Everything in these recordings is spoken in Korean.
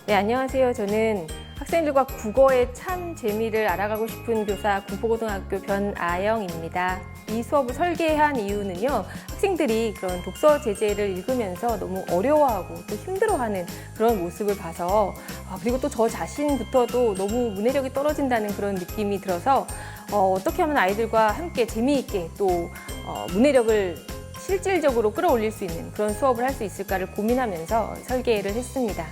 네, 안녕하세요. 저는 학생들과 국어의 참 재미를 알아가고 싶은 교사 군포고등학교 변아영입니다. 이 수업을 설계한 이유는요, 학생들이 그런 독서 제재를 읽으면서 너무 어려워하고 또 힘들어하는 그런 모습을 봐서 그리고 또 저 자신부터도 너무 문해력이 떨어진다는 그런 느낌이 들어서 어떻게 하면 아이들과 함께 재미있게 또 문해력을 실질적으로 끌어올릴 수 있는 그런 수업을 할 수 있을까를 고민하면서 설계를 했습니다.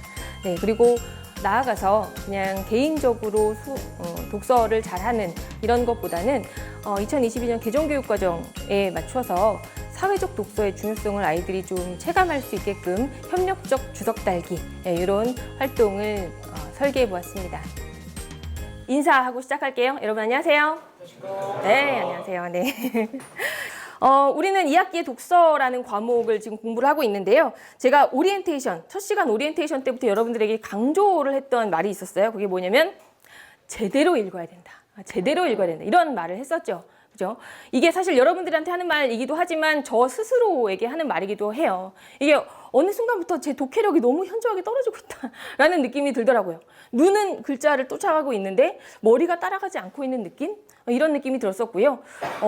네, 그리고 나아가서 그냥 개인적으로 독서를 잘하는 이런 것보다는 2022년 개정교육과정에 맞춰서 사회적 독서의 중요성을 아이들이 좀 체감할 수 있게끔 협력적 주석 달기 이런 활동을 설계해 보았습니다. 인사하고 시작할게요. 여러분 안녕하세요. 네, 안녕하세요. 네. 우리는 2학기의 독서라는 과목을 지금 공부를 하고 있는데요. 제가 오리엔테이션, 첫 시간 오리엔테이션 때부터 여러분들에게 강조를 했던 말이 있었어요. 그게 뭐냐면 제대로 읽어야 된다. 제대로 읽어야 된다. 이런 말을 했었죠. 그죠? 이게 사실 여러분들한테 하는 말이기도 하지만 저 스스로에게 하는 말이기도 해요. 이게 어느 순간부터 제 독해력이 너무 현저하게 떨어지고 있다라는 느낌이 들더라고요. 눈은 글자를 쫓아가고 있는데 머리가 따라가지 않고 있는 느낌? 이런 느낌이 들었었고요.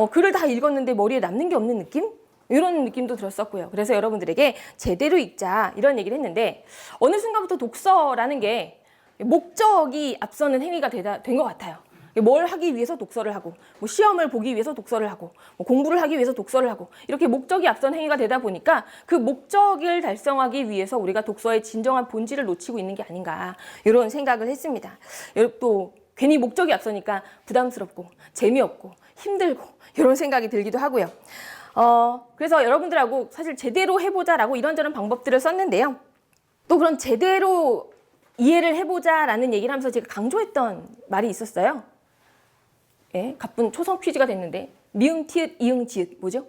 글을 다 읽었는데 머리에 남는 게 없는 느낌? 이런 느낌도 들었었고요. 그래서 여러분들에게 제대로 읽자 이런 얘기를 했는데 어느 순간부터 독서라는 게 목적이 앞서는 행위가 된 것 같아요. 뭘 하기 위해서 독서를 하고, 뭐 시험을 보기 위해서 독서를 하고, 뭐 공부를 하기 위해서 독서를 하고, 이렇게 목적이 앞선 행위가 되다 보니까 그 목적을 달성하기 위해서 우리가 독서의 진정한 본질을 놓치고 있는 게 아닌가 이런 생각을 했습니다. 또 괜히 목적이 앞서니까 부담스럽고 재미없고 힘들고 이런 생각이 들기도 하고요. 그래서 여러분들하고 사실 제대로 해보자라고 이런저런 방법들을 썼는데요. 또 그런 제대로 이해를 해보자라는 얘기를 하면서 제가 강조했던 말이 있었어요. 예, 가쁜 초성 퀴즈가 됐는데 미음, 티읕, 이응, 지읒 뭐죠?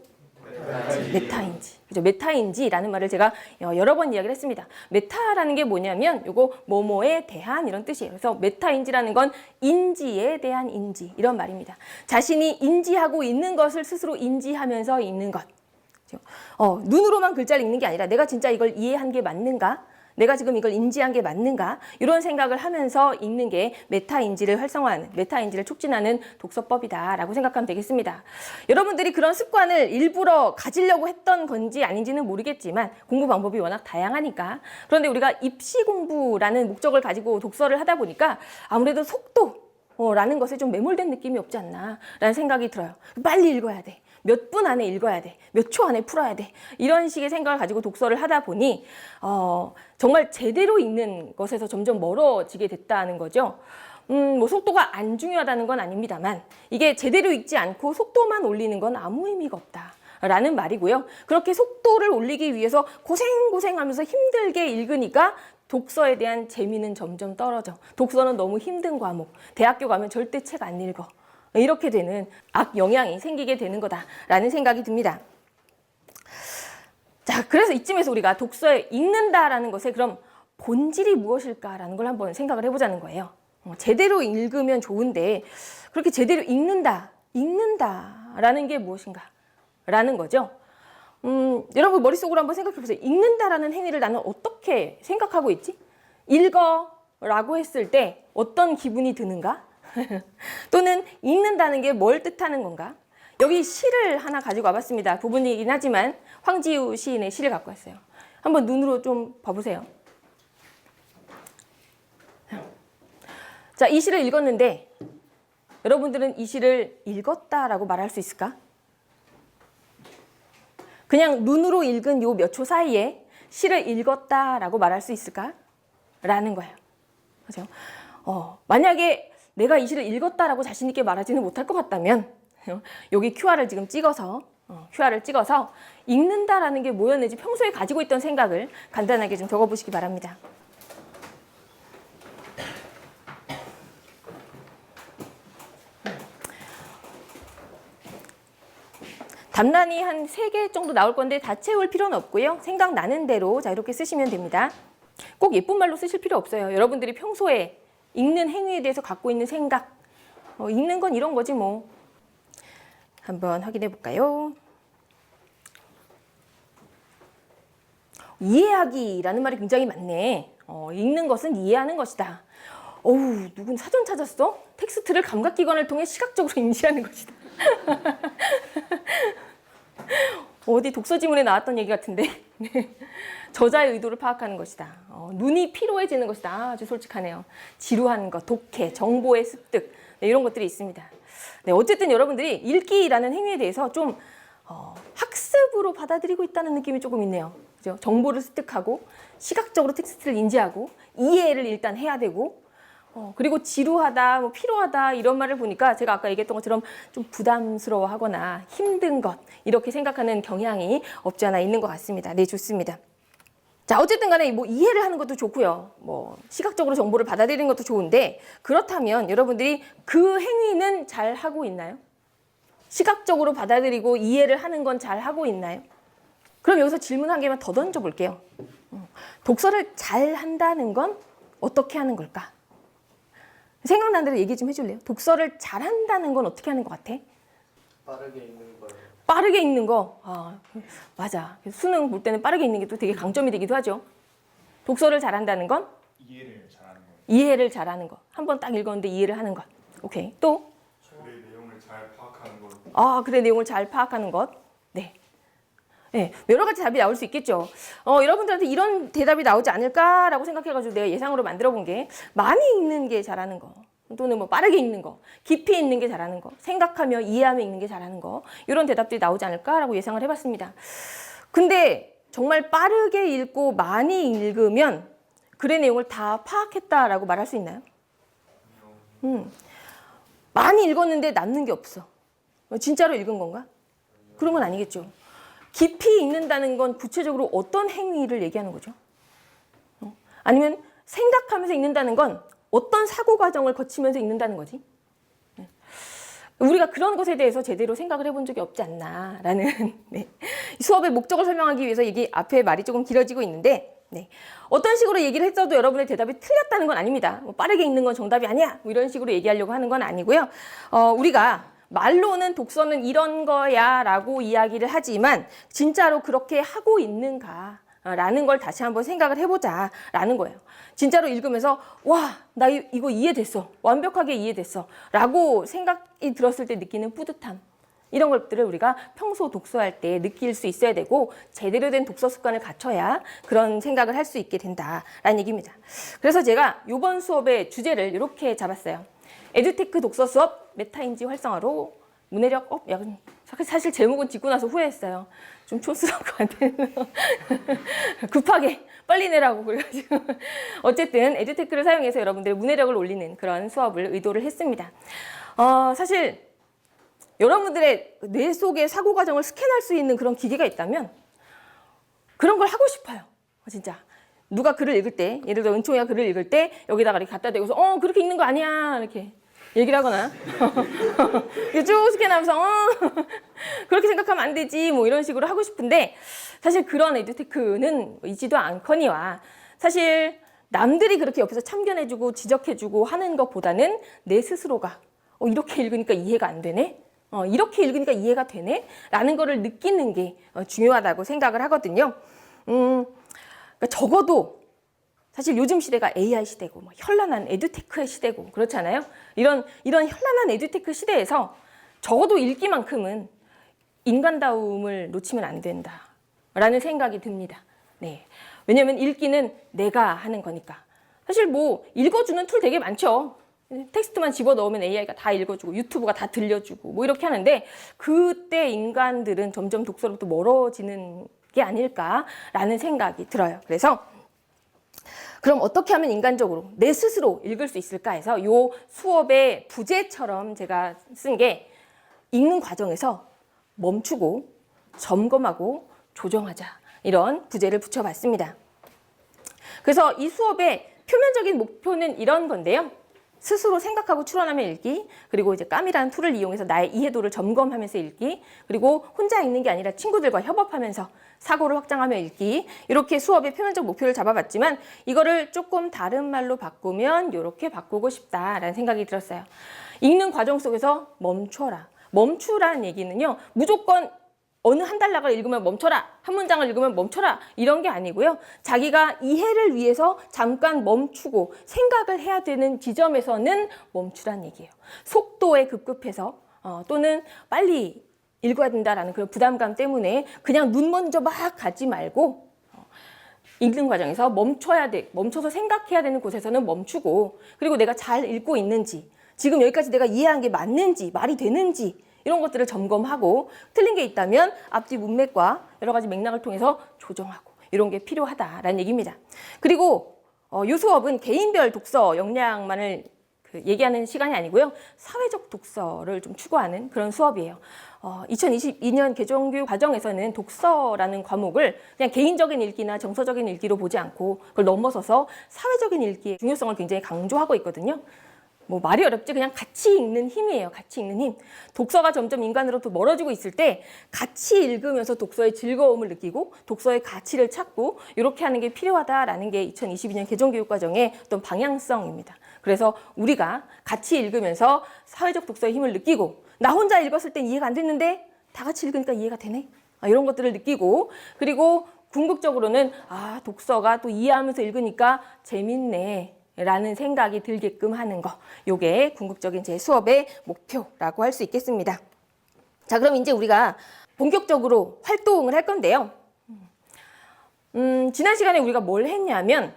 메타인지. 그죠? 메타인지라는 말을 제가 여러 번 이야기를 했습니다. 메타라는 게 뭐냐면 요거 뭐뭐에 대한 이런 뜻이에요. 그래서 메타인지라는 건 인지에 대한 인지 이런 말입니다. 자신이 인지하고 있는 것을 스스로 인지하면서 읽는 것. 눈으로만 글자를 읽는 게 아니라 내가 진짜 이걸 이해한 게 맞는가? 내가 지금 이걸 인지한 게 맞는가? 이런 생각을 하면서 읽는 게 메타인지를 활성화하는, 메타인지를 촉진하는 독서법이다라고 생각하면 되겠습니다. 여러분들이 그런 습관을 일부러 가지려고 했던 건지 아닌지는 모르겠지만 공부 방법이 워낙 다양하니까. 그런데 우리가 입시 공부라는 목적을 가지고 독서를 하다 보니까 아무래도 속도라는 것에 좀 매몰된 느낌이 없지 않나 라는 생각이 들어요. 빨리 읽어야 돼. 몇 분 안에 읽어야 돼. 몇 초 안에 풀어야 돼. 이런 식의 생각을 가지고 독서를 하다 보니 정말 제대로 읽는 것에서 점점 멀어지게 됐다는 거죠. 뭐 속도가 안 중요하다는 건 아닙니다만 이게 제대로 읽지 않고 속도만 올리는 건 아무 의미가 없다. 라는 말이고요. 그렇게 속도를 올리기 위해서 고생하면서 힘들게 읽으니까 독서에 대한 재미는 점점 떨어져. 독서는 너무 힘든 과목. 대학교 가면 절대 책 안 읽어. 이렇게 되는 악영향이 생기게 되는 거다라는 생각이 듭니다. 자, 그래서 이쯤에서 우리가 독서에 읽는다라는 것의 그럼 본질이 무엇일까라는 걸 한번 생각을 해보자는 거예요. 제대로 읽으면 좋은데 그렇게 제대로 읽는다라는 게 무엇인가? 라는 거죠. 여러분 머릿속으로 한번 생각해 보세요. 읽는다라는 행위를 나는 어떻게 생각하고 있지? 읽어라고 했을 때 어떤 기분이 드는가? 또는 읽는다는 게 뭘 뜻하는 건가? 여기 시를 하나 가지고 와봤습니다. 부분이긴 하지만 황지우 시인의 시를 갖고 왔어요. 한번 눈으로 좀 봐보세요. 자, 이 시를 읽었는데 여러분들은 이 시를 읽었다라고 말할 수 있을까? 그냥 눈으로 읽은 요 몇 초 사이에 시를 읽었다라고 말할 수 있을까? 라는 거예요. 그죠? 만약에 내가 이 시를 읽었다라고 자신 있게 말하지는 못할 것 같다면 여기 QR을 지금 찍어서 읽는다라는 게 뭐였는지 평소에 가지고 있던 생각을 간단하게 좀 적어보시기 바랍니다. 답란이 한 3개 정도 나올 건데 다 채울 필요는 없고요. 생각나는 대로 자 이렇게 쓰시면 됩니다. 꼭 예쁜 말로 쓰실 필요 없어요. 여러분들이 평소에 읽는 행위에 대해서 갖고 있는 생각, 읽는 건 이런 거지 뭐. 한번 확인해 볼까요? 이해하기라는 말이 굉장히 많네. 읽는 것은 이해하는 것이다. 어우, 누군 사전 찾았어? 텍스트를 감각기관을 통해 시각적으로 인지하는 것이다. 어디 독서지문에 나왔던 얘기 같은데. 저자의 의도를 파악하는 것이다. 눈이 피로해지는 것이다. 아주 솔직하네요. 지루한 것, 독해, 정보의 습득, 네, 이런 것들이 있습니다. 네, 어쨌든 여러분들이 읽기라는 행위에 대해서 좀 학습으로 받아들이고 있다는 느낌이 조금 있네요. 그죠? 정보를 습득하고 시각적으로 텍스트를 인지하고 이해를 일단 해야 되고 그리고 지루하다, 뭐 피로하다 이런 말을 보니까 제가 아까 얘기했던 것처럼 좀 부담스러워하거나 힘든 것 이렇게 생각하는 경향이 없지 않아 있는 것 같습니다. 네, 좋습니다. 자, 어쨌든 간에 뭐 이해를 하는 것도 좋고요. 뭐 시각적으로 정보를 받아들이는 것도 좋은데 그렇다면 여러분들이 그 행위는 잘 하고 있나요? 시각적으로 받아들이고 이해를 하는 건 잘 하고 있나요? 그럼 여기서 질문 한 개만 더 던져볼게요. 독서를 잘 한다는 건 어떻게 하는 걸까? 생각난 대로 얘기 좀 해줄래요? 독서를 잘 한다는 건 어떻게 하는 것 같아? 빠르게 읽는 거예요. 빠르게 읽는 거. 아, 맞아. 수능 볼 때는 빠르게 읽는 게 또 되게 강점이 되기도 하죠. 독서를 잘한다는 건? 이해를 잘하는 거예요. 이해를 잘하는 거. 한 번 딱 읽었는데 이해를 하는 것. 오케이. 또? 글의 내용을 잘 파악하는 거. 아, 글의 내용을 잘 파악하는 것. 네. 네, 여러 가지 답이 나올 수 있겠죠. 여러분들한테 이런 대답이 나오지 않을까라고 생각해가지고 내가 예상으로 만들어 본 게 많이 읽는 게 잘하는 거. 또는 뭐 빠르게 읽는 거, 깊이 읽는 게 잘하는 거, 생각하며 이해하며 읽는 게 잘하는 거 이런 대답들이 나오지 않을까라고 예상을 해봤습니다. 근데 정말 빠르게 읽고 많이 읽으면 글의 내용을 다 파악했다라고 말할 수 있나요? 많이 읽었는데 남는 게 없어. 진짜로 읽은 건가? 그런 건 아니겠죠. 깊이 읽는다는 건 구체적으로 어떤 행위를 얘기하는 거죠? 아니면 생각하면서 읽는다는 건 어떤 사고 과정을 거치면서 읽는다는 거지? 우리가 그런 것에 대해서 제대로 생각을 해본 적이 없지 않나라는 네. 수업의 목적을 설명하기 위해서 이게 앞에 말이 조금 길어지고 있는데 네. 어떤 식으로 얘기를 했어도 여러분의 대답이 틀렸다는 건 아닙니다. 뭐 빠르게 읽는 건 정답이 아니야 뭐 이런 식으로 얘기하려고 하는 건 아니고요. 우리가 말로는 독서는 이런 거야 라고 이야기를 하지만 진짜로 그렇게 하고 있는가 라는 걸 다시 한번 생각을 해보자 라는 거예요. 진짜로 읽으면서 와, 나 이거 이해됐어. 완벽하게 이해됐어. 라고 생각이 들었을 때 느끼는 뿌듯함. 이런 것들을 우리가 평소 독서할 때 느낄 수 있어야 되고 제대로 된 독서 습관을 갖춰야 그런 생각을 할 수 있게 된다라는 얘기입니다. 그래서 제가 이번 수업의 주제를 이렇게 잡았어요. 에듀테크 독서 수업 메타인지 활성화로 문해력 업? 사실 제목은 짓고 나서 후회했어요. 좀 촌스러울 것 같아서 급하게 빨리 내라고 그래가지고 어쨌든 에듀테크를 사용해서 여러분들의 문해력을 올리는 그런 수업을 의도를 했습니다. 사실 여러분들의 뇌 속의 사고 과정을 스캔할 수 있는 그런 기계가 있다면 그런 걸 하고 싶어요. 진짜. 누가 글을 읽을 때, 예를 들어 은총이가 글을 읽을 때 여기다가 이렇게 갖다 대고서 그렇게 읽는 거 아니야 이렇게 얘기를 하거나 쭉 스캔하면서 그렇게 생각하면 안 되지 뭐 이런 식으로 하고 싶은데 사실 그런 에듀테크는 있지도 않거니와 사실 남들이 그렇게 옆에서 참견해주고 지적해주고 하는 것보다는 내 스스로가 이렇게 읽으니까 이해가 안 되네 이렇게 읽으니까 이해가 되네 라는 거를 느끼는 게 중요하다고 생각을 하거든요. 그러니까 적어도 사실 요즘 시대가 AI 시대고 뭐 현란한 에듀테크의 시대고 그렇잖아요. 이런 현란한 에듀테크 시대에서 적어도 읽기만큼은 인간다움을 놓치면 안 된다라는 생각이 듭니다. 네. 왜냐하면 읽기는 내가 하는 거니까. 사실 뭐 읽어주는 툴 되게 많죠. 텍스트만 집어넣으면 AI가 다 읽어주고 유튜브가 다 들려주고 뭐 이렇게 하는데 그때 인간들은 점점 독서로부터 멀어지는 게 아닐까라는 생각이 들어요. 그래서 그럼 어떻게 하면 인간적으로 내 스스로 읽을 수 있을까 해서 이 수업의 부제처럼 제가 쓴 게 읽는 과정에서 멈추고 점검하고 조정하자 이런 부제를 붙여봤습니다. 그래서 이 수업의 표면적인 목표는 이런 건데요. 스스로 생각하고 추론하며 읽기, 그리고 이제 깜이라는 툴을 이용해서 나의 이해도를 점검하면서 읽기, 그리고 혼자 읽는 게 아니라 친구들과 협업하면서 사고를 확장하며 읽기, 이렇게 수업의 표면적 목표를 잡아봤지만 이거를 조금 다른 말로 바꾸면 이렇게 바꾸고 싶다라는 생각이 들었어요. 읽는 과정 속에서 멈춰라. 멈추라는 얘기는요, 무조건 어느 한 단락을 읽으면 멈춰라, 한 문장을 읽으면 멈춰라, 이런 게 아니고요. 자기가 이해를 위해서 잠깐 멈추고 생각을 해야 되는 지점에서는 멈추란 얘기예요. 속도에 급급해서 또는 빨리 읽어야 된다라는 그런 부담감 때문에 그냥 눈 먼저 막 가지 말고 읽는 과정에서 멈춰서 생각해야 되는 곳에서는 멈추고, 그리고 내가 잘 읽고 있는지, 지금 여기까지 내가 이해한 게 맞는지, 말이 되는지, 이런 것들을 점검하고, 틀린 게 있다면 앞뒤 문맥과 여러 가지 맥락을 통해서 조정하고, 이런 게 필요하다라는 얘기입니다. 그리고 이 수업은 개인별 독서 역량만을 얘기하는 시간이 아니고요. 사회적 독서를 좀 추구하는 그런 수업이에요. 2022년 개정교육 과정에서는 독서라는 과목을 그냥 개인적인 읽기나 정서적인 읽기로 보지 않고 그걸 넘어서서 사회적인 읽기의 중요성을 굉장히 강조하고 있거든요. 뭐 말이 어렵지, 그냥 같이 읽는 힘이에요. 같이 읽는 힘. 독서가 점점 인간으로부터 멀어지고 있을 때 같이 읽으면서 독서의 즐거움을 느끼고 독서의 가치를 찾고 이렇게 하는 게 필요하다라는 게 2022년 개정교육과정의 어떤 방향성입니다. 그래서 우리가 같이 읽으면서 사회적 독서의 힘을 느끼고, 나 혼자 읽었을 땐 이해가 안 됐는데 다 같이 읽으니까 이해가 되네, 이런 것들을 느끼고, 그리고 궁극적으로는 독서가 또 이해하면서 읽으니까 재밌네 라는 생각이 들게끔 하는 거, 요게 궁극적인 제 수업의 목표라고 할 수 있겠습니다. 자, 그럼 이제 우리가 본격적으로 활동을 할 건데요. 지난 시간에 우리가 뭘 했냐면,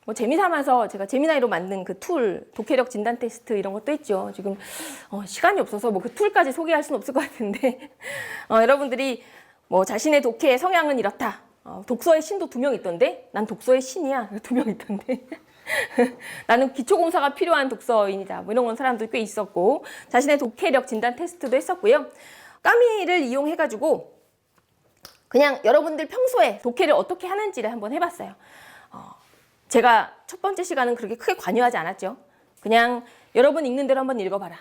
뭐 재미삼아서 제가 재미나이로 만든 그 툴, 독해력 진단 테스트 이런 것도 했죠. 지금 시간이 없어서 뭐 그 툴까지 소개할 수는 없을 것 같은데 여러분들이 뭐 자신의 독해 성향은 이렇다. 독서의 신도 2명 있던데, 난 독서의 신이야. 2명 있던데. 나는 기초공사가 필요한 독서인이다. 뭐 이런 건 사람들 꽤 있었고, 자신의 독해력 진단 테스트도 했었고요. 까미를 이용해가지고 그냥 여러분들 평소에 독해를 어떻게 하는지를 한번 해봤어요. 제가 첫 번째 시간은 그렇게 크게 관여하지 않았죠. 그냥 여러분 읽는 대로 한번 읽어봐라.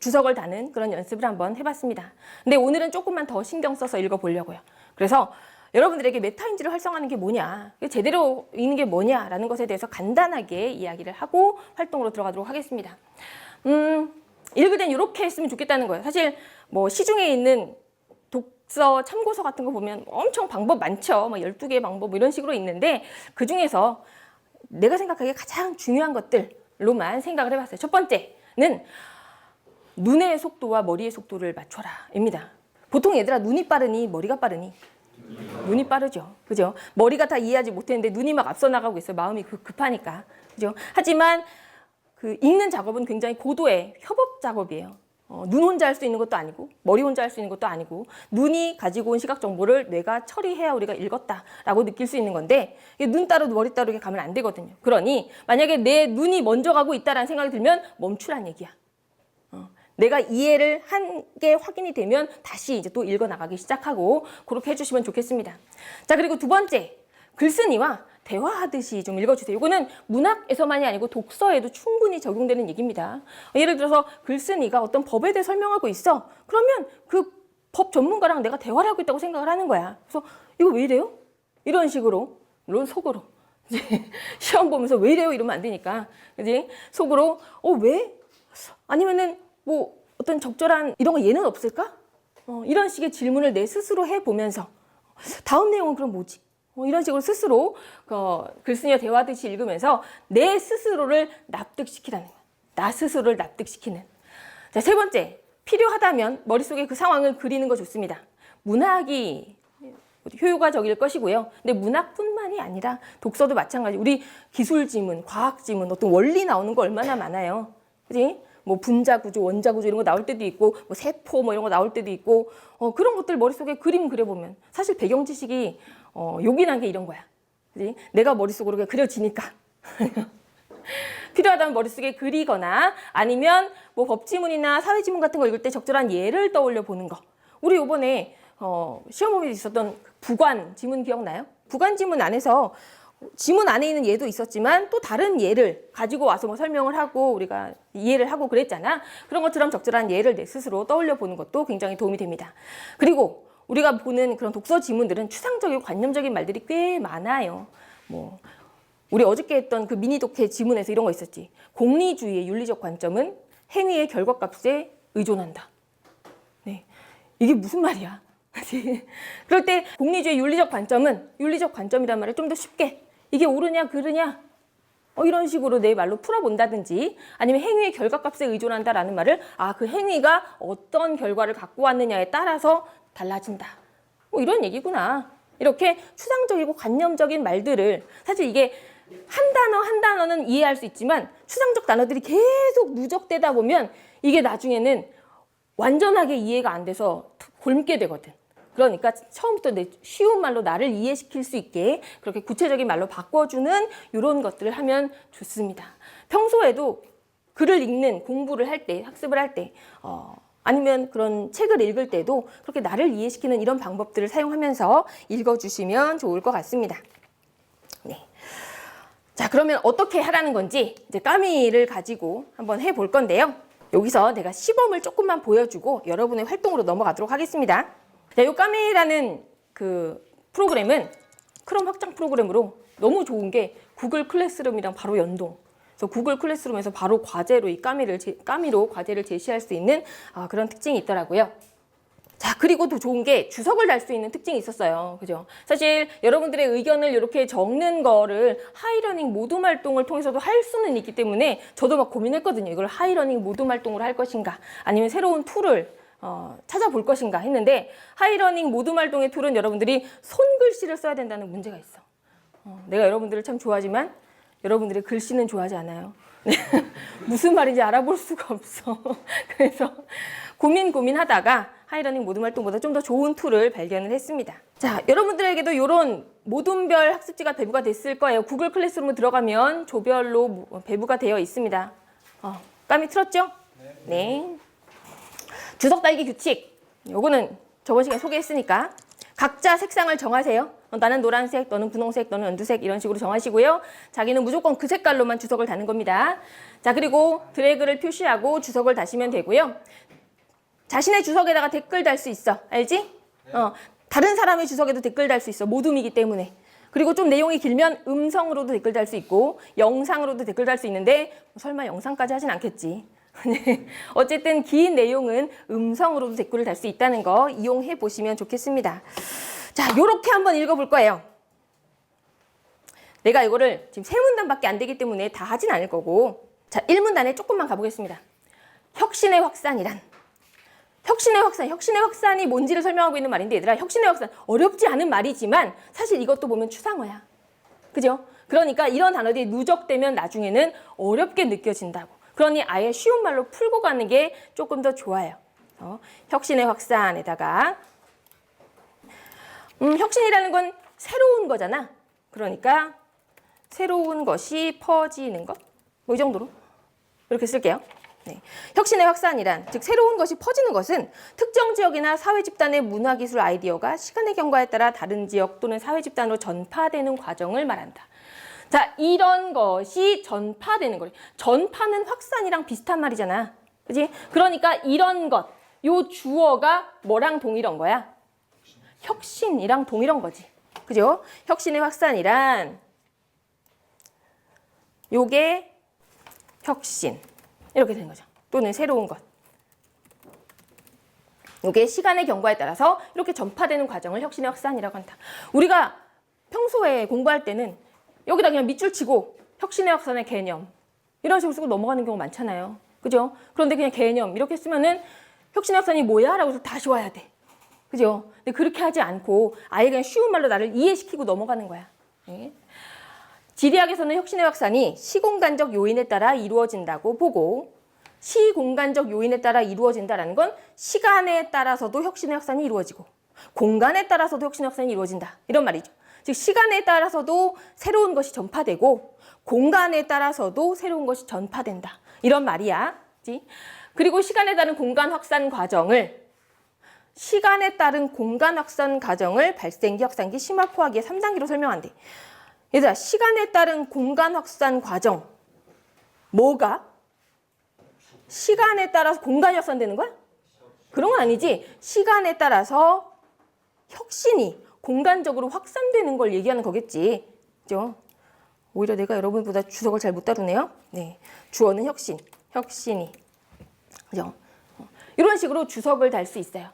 주석을 다는 그런 연습을 한번 해봤습니다. 근데 오늘은 조금만 더 신경 써서 읽어보려고요. 그래서 여러분들에게 메타인지를 활성화하는 게 뭐냐, 제대로 읽는 게 뭐냐라는 것에 대해서 간단하게 이야기를 하고 활동으로 들어가도록 하겠습니다. 읽을 땐 이렇게 했으면 좋겠다는 거예요. 사실 뭐 시중에 있는 독서 참고서 같은 거 보면 엄청 방법 많죠. 막 12개의 방법 뭐 이런 식으로 있는데, 그 중에서 내가 생각하기에 가장 중요한 것들로만 생각을 해봤어요. 첫 번째는 눈의 속도와 머리의 속도를 맞춰라 입니다. 보통 얘들아, 눈이 빠르니 머리가 빠르니? 눈이 빠르죠. 그죠? 머리가 다 이해하지 못했는데 눈이 막 앞서 나가고 있어요. 마음이 급하니까. 그죠? 하지만 그 읽는 작업은 굉장히 고도의 협업 작업이에요. 눈 혼자 할 수 있는 것도 아니고 머리 혼자 할 수 있는 것도 아니고, 눈이 가지고 온 시각 정보를 뇌가 처리해야 우리가 읽었다라고 느낄 수 있는 건데, 눈 따로 머리 따로 이렇게 가면 안 되거든요. 그러니 만약에 내 눈이 먼저 가고 있다라는 생각이 들면 멈추란 얘기야. 내가 이해를 한 게 확인이 되면 다시 이제 또 읽어 나가기 시작하고, 그렇게 해주시면 좋겠습니다. 자, 그리고 두 번째, 글쓴이와 대화하듯이 좀 읽어주세요. 이거는 문학에서만이 아니고 독서에도 충분히 적용되는 얘기입니다. 예를 들어서 글쓴이가 어떤 법에 대해 설명하고 있어. 그러면 그 법 전문가랑 내가 대화를 하고 있다고 생각을 하는 거야. 그래서 이거 왜 이래요? 이런 식으로, 물론 속으로 시험 보면서 왜 이래요? 이러면 안 되니까, 그지? 속으로 왜? 아니면은 뭐 어떤 적절한 이런 거 얘는 없을까? 이런 식의 질문을 내 스스로 해보면서, 다음 내용은 그럼 뭐지? 이런 식으로 스스로 글쓴이와 대화하듯이 읽으면서 내 스스로를 납득시키라는 거야. 나 스스로를 납득시키는. 자, 세 번째, 필요하다면 머릿속에 그 상황을 그리는 거 좋습니다. 문학이 효과적일 것이고요. 근데 문학뿐만이 아니라 독서도 마찬가지. 우리 기술 지문, 과학 지문, 어떤 원리 나오는 거 얼마나 많아요. 그지? 뭐 분자 구조, 원자 구조 이런 거 나올 때도 있고, 뭐 세포 뭐 이런 거 나올 때도 있고, 그런 것들 머릿속에 그림 그려보면 사실 배경 지식이 요긴한 게 이런 거야. 그지? 내가 머릿속으로 그냥 그려지니까. 필요하다면 머릿속에 그리거나, 아니면 뭐 법지문이나 사회지문 같은 거 읽을 때 적절한 예를 떠올려 보는 거. 우리 요번에 시험 범위에 있었던 부관 지문 기억나요? 부관 지문 안에서 지문 안에 있는 예도 있었지만 또 다른 예를 가지고 와서 뭐 설명을 하고 우리가 이해를 하고 그랬잖아. 그런 것처럼 적절한 예를 내 스스로 떠올려 보는 것도 굉장히 도움이 됩니다. 그리고 우리가 보는 그런 독서 지문들은 추상적이고 관념적인 말들이 꽤 많아요. 뭐 우리 어저께 했던 그 미니 독해 지문에서 이런 거 있었지. 공리주의의 윤리적 관점은 행위의 결과값에 의존한다. 네, 이게 무슨 말이야? 그럴 때 공리주의 윤리적 관점은 윤리적 관점이란 말을 좀 더 쉽게 이게 옳으냐 그르냐 이런 식으로 내 말로 풀어본다든지 아니면 행위의 결과값에 의존한다라는 말을 그 행위가 어떤 결과를 갖고 왔느냐에 따라서 달라진다. 이런 얘기구나. 이렇게 추상적이고 관념적인 말들을 사실 이게 한 단어 한 단어는 이해할 수 있지만 추상적 단어들이 계속 누적되다 보면 이게 나중에는 완전하게 이해가 안 돼서 곪게 되거든. 그러니까 처음부터 쉬운 말로 나를 이해시킬 수 있게 그렇게 구체적인 말로 바꿔주는 이런 것들을 하면 좋습니다. 평소에도 글을 읽는 공부를 할 때, 학습을 할 때, 아니면 그런 책을 읽을 때도 그렇게 나를 이해시키는 이런 방법들을 사용하면서 읽어주시면 좋을 것 같습니다. 네. 자, 그러면 어떻게 하라는 건지 이제 까미를 가지고 한번 해볼 건데요. 여기서 내가 시범을 조금만 보여주고 여러분의 활동으로 넘어가도록 하겠습니다. 자, 요 까미라는 그 프로그램은 크롬 확장 프로그램으로 너무 좋은 게 구글 클래스룸이랑 바로 연동. 그래서 구글 클래스룸에서 바로 과제로 이 까미로 과제를 제시할 수 있는 그런 특징이 있더라고요. 자, 그리고 더 좋은 게 주석을 달 수 있는 특징이 있었어요. 그죠? 사실 여러분들의 의견을 이렇게 적는 거를 하이러닝 모둠 활동을 통해서도 할 수는 있기 때문에 저도 막 고민했거든요. 이걸 하이러닝 모둠 활동으로 할 것인가 아니면 새로운 툴을 찾아볼 것인가 했는데 하이러닝 모둠 활동의 툴은 여러분들이 손글씨를 써야 된다는 문제가 있어. 내가 여러분들을 참 좋아하지만 여러분들의 글씨는 좋아하지 않아요. 무슨 말인지 알아볼 수가 없어. 그래서 고민하다가 하이러닝 모둠 활동보다 좀 더 좋은 툴을 발견을 했습니다. 자, 여러분들에게도 이런 모둠별 학습지가 배부가 됐을 거예요. 구글 클래스룸으로 들어가면 조별로 배부가 되어 있습니다. 까미 틀었죠? 네. 주석 달기 규칙. 요거는 저번 시간에 소개했으니까 각자 색상을 정하세요. 나는 노란색, 너는 분홍색, 너는 연두색 이런 식으로 정하시고요. 자기는 무조건 그 색깔로만 주석을 다는 겁니다. 자, 그리고 드래그를 표시하고 주석을 다시면 되고요. 자신의 주석에다가 댓글 달 수 있어. 알지? 네. 다른 사람의 주석에도 댓글 달 수 있어. 모둠이기 때문에. 그리고 좀 내용이 길면 음성으로도 댓글 달 수 있고 영상으로도 댓글 달 수 있는데 설마 영상까지 하진 않겠지. 어쨌든 긴 내용은 음성으로도 댓글을 달 수 있다는 거 이용해 보시면 좋겠습니다. 자, 요렇게 한번 읽어볼 거예요. 내가 이거를 지금 3문단밖에 안 되기 때문에 다 하진 않을 거고 자, 1문단에 조금만 가보겠습니다. 혁신의 확산이란 혁신의 확산이 뭔지를 설명하고 있는 말인데 얘들아 혁신의 확산 어렵지 않은 말이지만 사실 이것도 보면 추상어야. 그죠? 그러니까 이런 단어들이 누적되면 나중에는 어렵게 느껴진다고. 그러니 아예 쉬운 말로 풀고 가는 게 조금 더 좋아요. 혁신의 확산에다가 혁신이라는 건 새로운 거잖아. 그러니까 새로운 것이 퍼지는 것. 이 정도로 이렇게 쓸게요. 네. 혁신의 확산이란 즉 새로운 것이 퍼지는 것은 특정 지역이나 사회 집단의 문화기술 아이디어가 시간의 경과에 따라 다른 지역 또는 사회 집단으로 전파되는 과정을 말한다. 자, 이런 것이 전파되는 거래. 전파는 확산이랑 비슷한 말이잖아. 그지? 그러니까 이런 것, 요 주어가 뭐랑 동일한 거야? 혁신이랑 동일한 거지. 그죠? 혁신의 확산이란 요게 혁신. 이렇게 되는 거죠. 또는 새로운 것. 이게 시간의 경과에 따라서 이렇게 전파되는 과정을 혁신의 확산이라고 한다. 우리가 평소에 공부할 때는 여기다 그냥 밑줄 치고 혁신의 확산의 개념 이런 식으로 쓰고 넘어가는 경우 많잖아요. 그죠? 그런데 그냥 개념 이렇게 쓰면은 혁신의 확산이 뭐야? 라고 해서 다시 와야 돼. 그죠? 근데 그렇게 하지 않고 아예 그냥 쉬운 말로 나를 이해시키고 넘어가는 거야. 네. 지리학에서는 혁신의 확산이 시공간적 요인에 따라 이루어진다고 보고 시공간적 요인에 따라 이루어진다라는 건 시간에 따라서도 혁신의 확산이 이루어지고 공간에 따라서도 혁신의 확산이 이루어진다. 이런 말이죠. 즉 시간에 따라서도 새로운 것이 전파되고 공간에 따라서도 새로운 것이 전파된다. 이런 말이야. 그리고 시간에 따른 공간 확산 과정을 발생기, 확산기, 심화, 포화기의 3단계로 설명한대. 얘들아, 시간에 따른 공간 확산 과정 뭐가? 시간에 따라서 공간이 확산되는 거야? 그런 건 아니지. 시간에 따라서 혁신이 공간적으로 확산되는 걸 얘기하는 거겠지. 그죠? 오히려 내가 여러분보다 주석을 잘 못 다루네요. 네. 주어는 혁신이. 그죠? 이런 식으로 주석을 달 수 있어요.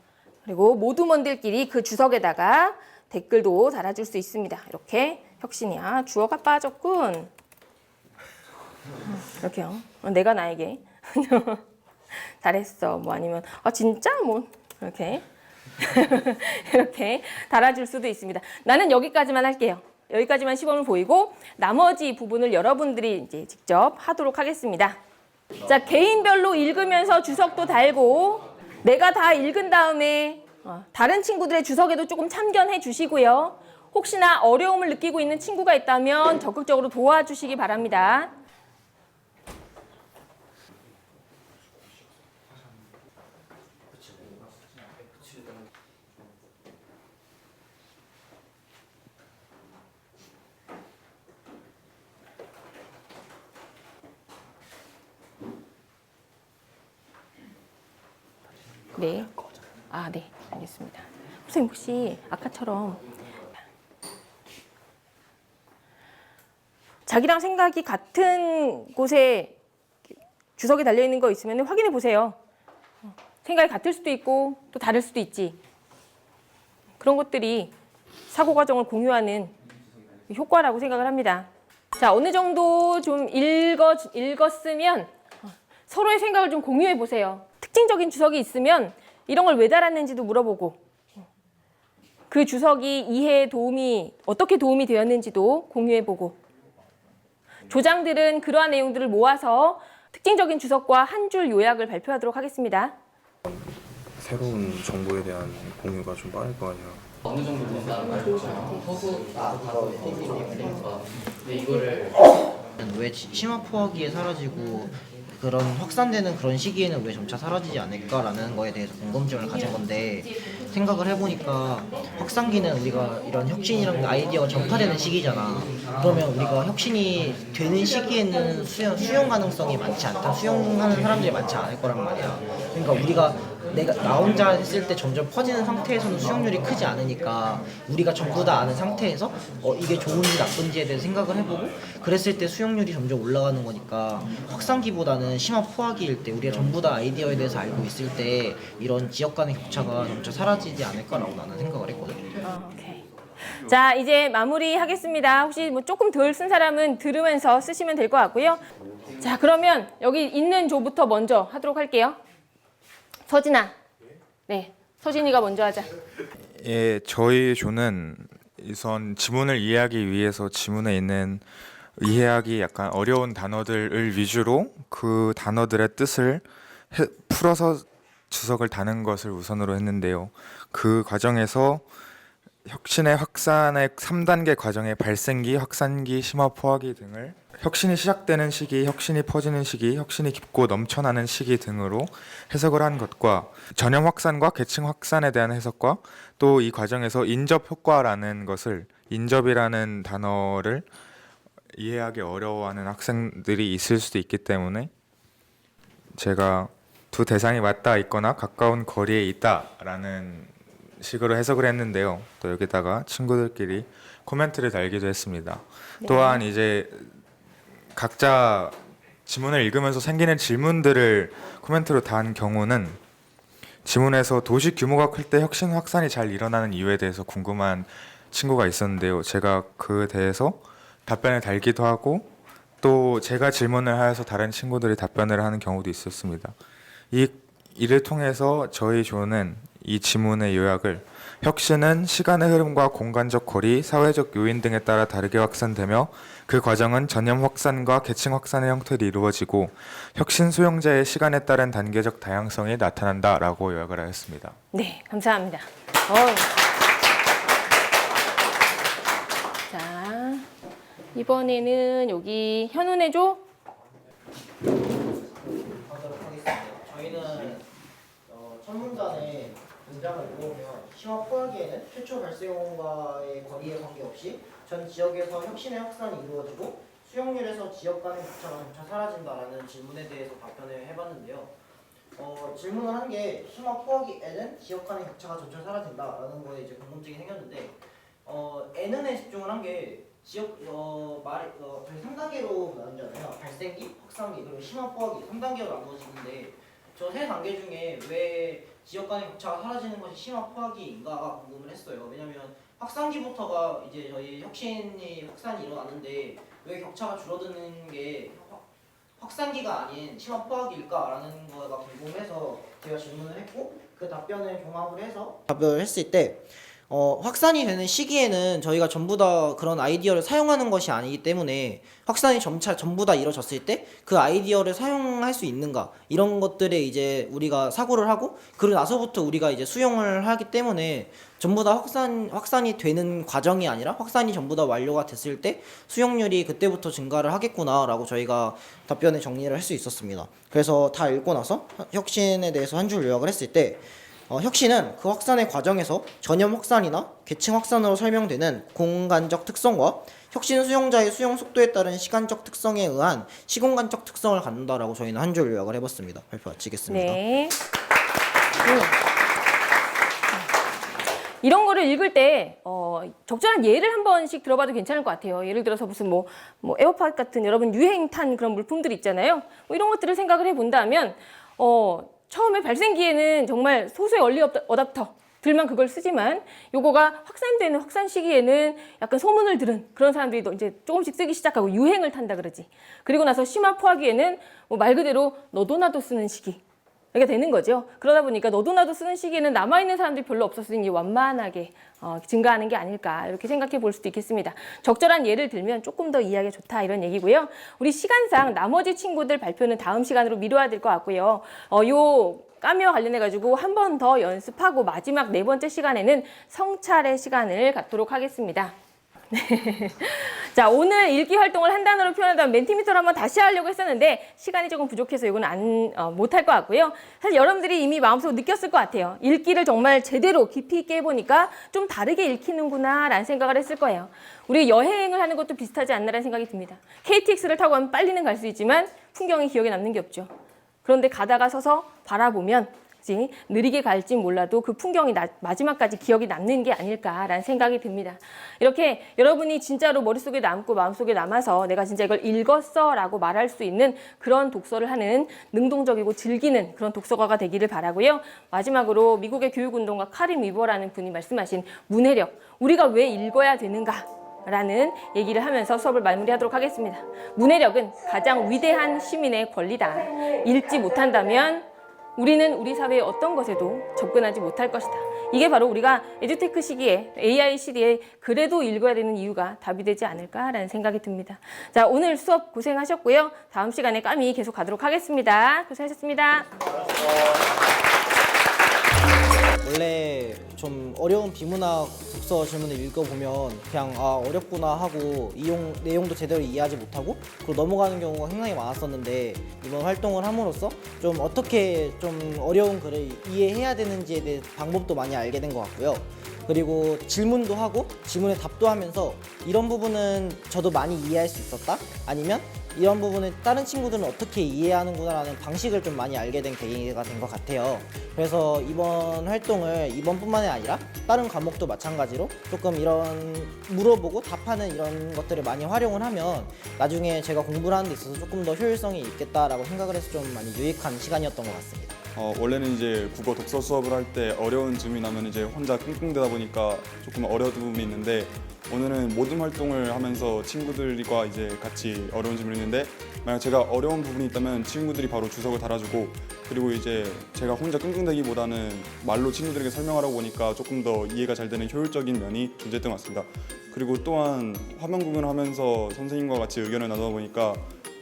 그리고 모두먼들끼리 그 주석에다가 댓글도 달아줄 수 있습니다. 이렇게 혁신이야. 주어가 빠졌군. 이렇게요. 내가 나에게 잘했어. 뭐 아니면 진짜 뭐 이렇게 이렇게 달아줄 수도 있습니다. 나는 여기까지만 할게요. 여기까지만 시범을 보이고 나머지 부분을 여러분들이 이제 직접 하도록 하겠습니다. 자, 개인별로 읽으면서 주석도 달고 내가 다 읽은 다음에 다른 친구들의 주석에도 조금 참견해 주시고요. 혹시나 어려움을 느끼고 있는 친구가 있다면 적극적으로 도와주시기 바랍니다. 네. 네. 알겠습니다. 선생님 혹시 아까처럼 자기랑 생각이 같은 곳에 주석이 달려있는 거 있으면 확인해 보세요. 생각이 같을 수도 있고 또 다를 수도 있지. 그런 것들이 사고 과정을 공유하는 효과라고 생각을 합니다. 자, 어느 정도 좀 읽었으면 서로의 생각을 좀 공유해 보세요. 특징적인 주석이 있으면 이런 걸 왜 달았는지도 물어보고 그 주석이 이해에 어떻게 도움이 되었는지도 공유해 보고 조장들은 그러한 내용들을 모아서 특징적인 주석과 한 줄 요약을 발표하도록 하겠습니다. 새로운 정보에 대한 공유가 좀 빠를 거 아니야. 어느 정도 된다는 말이죠. 서구 나도 되니까. 근데 이거를 왜 심화 포화기에 사라지고 그런 확산되는 그런 시기에는 왜 점차 사라지지 않을까라는 거에 대해서 궁금증을 가진 건데 생각을 해보니까 확산기는 우리가 이런 혁신이랑 아이디어가 전파되는 시기잖아. 그러면 우리가 혁신이 되는 시기에는 수용 가능성이 많지 않다. 수용하는 사람들이 많지 않을 거란 말이야. 그러니까 우리가 나 혼자 했을 때 점점 퍼지는 상태에서는 수용률이 크지 않으니까 우리가 전부 다 아는 상태에서 이게 좋은지 나쁜지에 대해서 생각을 해보고 그랬을 때 수용률이 점점 올라가는 거니까 확산기보다는 심화 포화기일 때 우리가 전부 다 아이디어에 대해서 알고 있을 때 이런 지역 간의 격차가 점차 사라지지 않을까라고 나는 생각을 했거든. 오케이. 자, 이제 마무리하겠습니다. 혹시 뭐 조금 덜 쓴 사람은 들으면서 쓰시면 될 것 같고요. 자, 그러면 여기 있는 조부터 먼저 하도록 할게요. 서진아. 네, 서진이가 먼저 하자. 예, 저희 조는 우선 지문을 이해하기 위해서 지문에 있는 이해하기 약간 어려운 단어들을 위주로 그 단어들의 뜻을 풀어서 주석을 다는 것을 우선으로 했는데요. 그 과정에서 혁신의 확산의 3단계 과정의 발생기, 확산기, 심화 포화기 등을 혁신이 시작되는 시기, 혁신이 퍼지는 시기, 혁신이 깊고 넘쳐나는 시기 등으로 해석을 한 것과 전염 확산과 계층 확산에 대한 해석과 또 이 과정에서 인접 효과라는 것을 인접이라는 단어를 이해하기 어려워하는 학생들이 있을 수도 있기 때문에 제가 두 대상이 맞닿아 있거나 가까운 거리에 있다라는 식으로 해석을 했는데요. 또 여기다가 친구들끼리 코멘트를 달기도 했습니다. 네. 또한 이제 각자 지문을 읽으면서 생기는 질문들을 코멘트로 단 경우는 지문에서 도시 규모가 클 때 혁신 확산이 잘 일어나는 이유에 대해서 궁금한 친구가 있었는데요. 제가 그에 대해서 답변을 달기도 하고 또 제가 질문을 하여서 다른 친구들이 답변을 하는 경우도 있었습니다. 이를 통해서 저희 조는 이 지문의 요약을 혁신은 시간의 흐름과 공간적 거리, 사회적 요인 등에 따라 다르게 확산되며 그 과정은 전염 확산과 계층 확산의 형태로 이루어지고 혁신 수용자의 시간에 따른 단계적 다양성이 나타난다라고 요약을 하였습니다. 네, 감사합니다. 자, 이번에는 여기 현운의 조. 하도록 하겠습니다. 저희는 첫 문단에 문장을 읽어보면 심화 포화기에는 최초 발생원과의 거리에 관계없이 전 지역에서 혁신의 확산이 이루어지고 수용률에서 지역 간의 격차가 점차 사라진다라는 질문에 대해서 답변을 해봤는데요. 질문을 한 게 심화 포화기에는 지역 간의 격차가 점차 사라진다라는 거에 이제 궁금증이 생겼는데 N은에 집중을 한 게 지역 저희 3단계로 나누잖아요. 발생기, 확산기, 그리고 심화 포화기 3단계로 나누어지는데 저 세 단계 중에 왜 지역 간의 격차가 사라지는 것이 심화 포화기인가가 궁금을 했어요. 왜냐면 확산기부터가 이제 저희 혁신이 확산이 일어나는데 왜 격차가 줄어드는 게 확산기가 아닌 심화 포화기일까라는 거가 궁금해서 제가 질문을 했고 그 답변을 종합을 해서 답변을 했을 때 확산이 되는 시기에는 저희가 전부 다 그런 아이디어를 사용하는 것이 아니기 때문에 확산이 점차 전부 다 이루어졌을 때 그 아이디어를 사용할 수 있는가 이런 것들에 이제 우리가 사고를 하고 그러고 나서부터 우리가 이제 수용을 하기 때문에 전부 다 확산이 되는 과정이 아니라 확산이 전부 다 완료가 됐을 때 수용률이 그때부터 증가를 하겠구나라고 저희가 답변에 정리를 할 수 있었습니다. 그래서 다 읽고 나서 혁신에 대해서 한 줄 요약을 했을 때 혁신은 그 확산의 과정에서 전염 확산이나 계층 확산으로 설명되는 공간적 특성과 혁신 수용자의 수용 속도에 따른 시간적 특성에 의한 시공간적 특성을 갖는다라고 저희는 한 줄 요약을 해봤습니다. 발표 마치겠습니다. 네. 이런 거를 읽을 때 적절한 예를 한 번씩 들어봐도 괜찮을 것 같아요. 예를 들어서 무슨 뭐 에어팟 같은 여러분 유행 탄 그런 물품들 있잖아요. 뭐 이런 것들을 생각을 해본다면 처음에 발생기에는 정말 소수의 얼리 어답터들만 그걸 쓰지만 요거가 확산되는 확산 시기에는 약간 소문을 들은 그런 사람들이 이제 조금씩 쓰기 시작하고 유행을 탄다 그러지. 그리고 나서 심화 포화기에는 뭐 말 그대로 너도 나도 쓰는 시기. 이게 되는 거죠. 그러다 보니까 너도 나도 쓰는 시기에는 남아있는 사람들이 별로 없었으니 완만하게 증가하는 게 아닐까 이렇게 생각해 볼 수도 있겠습니다. 적절한 예를 들면 조금 더 이해하기 좋다 이런 얘기고요. 우리 시간상 나머지 친구들 발표는 다음 시간으로 미뤄야 될 것 같고요. 요 까미와 관련해 가지고 한 번 더 연습하고 마지막 4번째 시간에는 성찰의 시간을 갖도록 하겠습니다. 네. 자, 오늘 읽기 활동을 한 단어로 표현하다면 멘티미터를 한번 다시 하려고 했었는데 시간이 조금 부족해서 이거는 못할 것 같고요. 사실 여러분들이 이미 마음속으로 느꼈을 것 같아요. 읽기를 정말 제대로 깊이 있게 해보니까 좀 다르게 읽히는구나 라는 생각을 했을 거예요. 우리 여행을 하는 것도 비슷하지 않나라는 생각이 듭니다. KTX를 타고 가면 빨리는 갈 수 있지만 풍경이 기억에 남는 게 없죠. 그런데 가다가 서서 바라보면 느리게 갈지 몰라도 그 풍경이 마지막까지 기억이 남는 게 아닐까라는 생각이 듭니다. 이렇게 여러분이 진짜로 머릿속에 남고 마음속에 남아서 내가 진짜 이걸 읽었어 라고 말할 수 있는 그런 독서를 하는 능동적이고 즐기는 그런 독서가가 되기를 바라고요. 마지막으로 미국의 교육운동가 카린 위버라는 분이 말씀하신 문해력, 우리가 왜 읽어야 되는가 라는 얘기를 하면서 수업을 마무리하도록 하겠습니다. 문해력은 가장 위대한 시민의 권리다. 읽지 못한다면 우리는 우리 사회의 어떤 것에도 접근하지 못할 것이다. 이게 바로 우리가 에듀테크 시기에 AI 시대에 그래도 읽어야 되는 이유가 답이 되지 않을까라는 생각이 듭니다. 자, 오늘 수업 고생하셨고요. 다음 시간에 까미 계속 가도록 하겠습니다. 고생하셨습니다. 원래 좀 어려운 비문학 독서 질문을 읽어보면 그냥 어렵구나 하고 내용도 제대로 이해하지 못하고 그리고 넘어가는 경우가 굉장히 많았었는데 이번 활동을 함으로써 좀 어떻게 좀 어려운 글을 이해해야 되는지에 대해 방법도 많이 알게 된 것 같고요. 그리고 질문도 하고 질문에 답도 하면서 이런 부분은 저도 많이 이해할 수 있었다? 아니면 이런 부분을 다른 친구들은 어떻게 이해하는구나라는 방식을 좀 많이 알게 된 계기가 된 것 같아요. 그래서 이번 활동을 이번뿐만이 아니라 다른 과목도 마찬가지로 조금 이런 물어보고 답하는 이런 것들을 많이 활용을 하면 나중에 제가 공부를 하는 데 있어서 조금 더 효율성이 있겠다라고 생각을 해서 좀 많이 유익한 시간이었던 것 같습니다. 원래는 이제 국어 독서 수업을 할 때 어려운 질문이 나면 이제 혼자 끙끙대다 보니까 조금 어려운 부분이 있는데 오늘은 모든 활동을 하면서 친구들과 이제 같이 어려운 질문이 있는데 만약 제가 어려운 부분이 있다면 친구들이 바로 주석을 달아주고 그리고 이제 제가 혼자 끙끙대기보다는 말로 친구들에게 설명하라고 보니까 조금 더 이해가 잘 되는 효율적인 면이 존재했던 것 같습니다. 그리고 또한 화면 구경을 하면서 선생님과 같이 의견을 나누다 보니까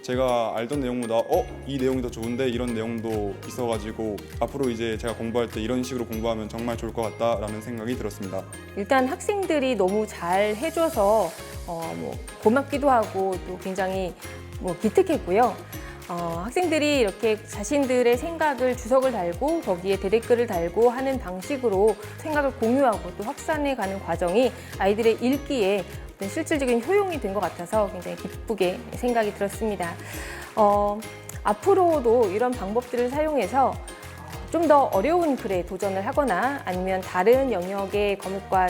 제가 알던 내용보다 이 내용이 더 좋은데 이런 내용도 있어가지고 앞으로 이제 제가 공부할 때 이런 식으로 공부하면 정말 좋을 것 같다라는 생각이 들었습니다. 일단 학생들이 너무 잘 해줘서 고맙기도 하고 또 굉장히 기특했고요. 학생들이 이렇게 자신들의 생각을 주석을 달고 거기에 대댓글을 달고 하는 방식으로 생각을 공유하고 또 확산해 가는 과정이 아이들의 읽기에 실질적인 효용이 된 것 같아서 굉장히 기쁘게 생각이 들었습니다. 앞으로도 이런 방법들을 사용해서 좀 더 어려운 글에 도전을 하거나 아니면 다른 영역의 과목과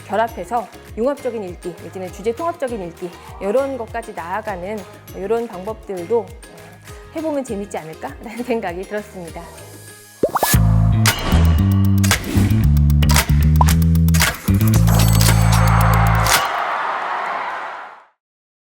결합해서 융합적인 읽기, 내지는 주제 통합적인 읽기 이런 것까지 나아가는 이런 방법들도 해보면 재밌지 않을까라는 생각이 들었습니다.